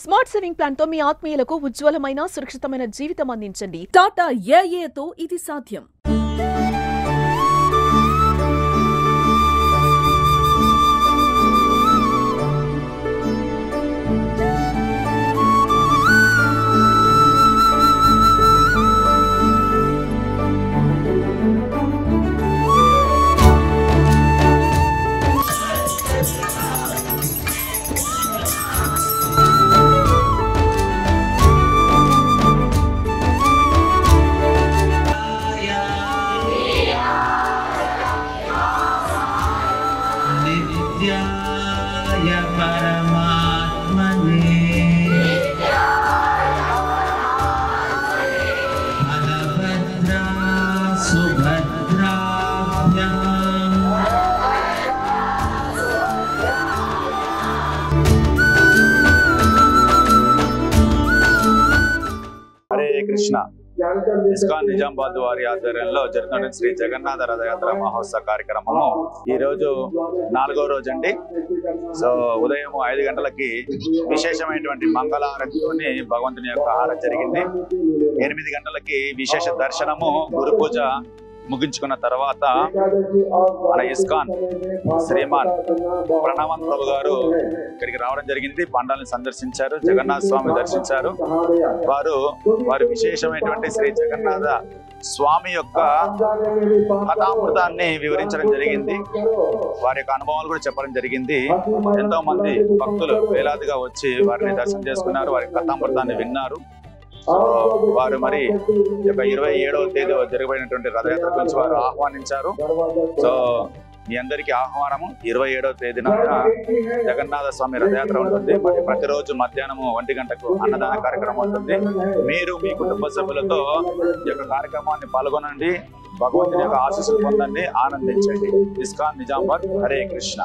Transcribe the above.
Smart saving plan తో మీ ఆత్మీయులకు ఉజ్వలమైన సురక్షితమైన జీవితం అందించండి. టాటా ఏఏతో ఇది సాధ్యం. హరే కృష్ణ. ఇస్కాన్ నిజామాబాద్ వారి ఆధ్వర్యంలో జరుగుతున్న శ్రీ జగన్నాథ రథయాత్ర మహోత్సవ కార్యక్రమము ఈ రోజు 4వ రోజు అండి. సో ఉదయం 5 గంటలకి విశేషమైనటువంటి మంగళారతితోని భగవంతుని యొక్క ఆరాధన జరిగింది. 8 గంటలకి విశేష దర్శనము, గురు పూజ ముగించుకున్న తర్వాత మన ఇస్కాన్ శ్రీమాన్ ప్రణామన్ ప్రభు గారు ఇక్కడికి రావడం జరిగింది. పండాలని సందర్శించారు, జగన్నాథ స్వామి దర్శించారు. వారు విశేషమైనటువంటి శ్రీ జగన్నాథ స్వామి యొక్క కథామృతాన్ని వివరించడం జరిగింది. వారి యొక్క అనుభవాలు కూడా చెప్పడం జరిగింది. ఎంతో మంది భక్తులు వేలాదిగా వచ్చి వారిని దర్శనం చేసుకున్నారు, వారి కథామృతాన్ని విన్నారు. వారు మరి 27వ తేదీ జరగబడినటువంటి రథయాత్ర గురించి వారు ఆహ్వానించారు. సో మీ అందరికీ ఆహ్వానము 27వ తేదీన జగన్నాథ స్వామి రథయాత్ర ఉంటుంది. మరి ప్రతిరోజు మధ్యాహ్నం 1 గంటకు అన్నదాన కార్యక్రమం ఉంటుంది. మీరు మీ కుటుంబ సభ్యులతో ఈ యొక్క కార్యక్రమాన్ని పాల్గొనండి, భగవంతుని యొక్క ఆశీస్సులు పొందండి, ఆనందించండి. ఇస్కాన్ నిజామాబాద్. హరే కృష్ణ.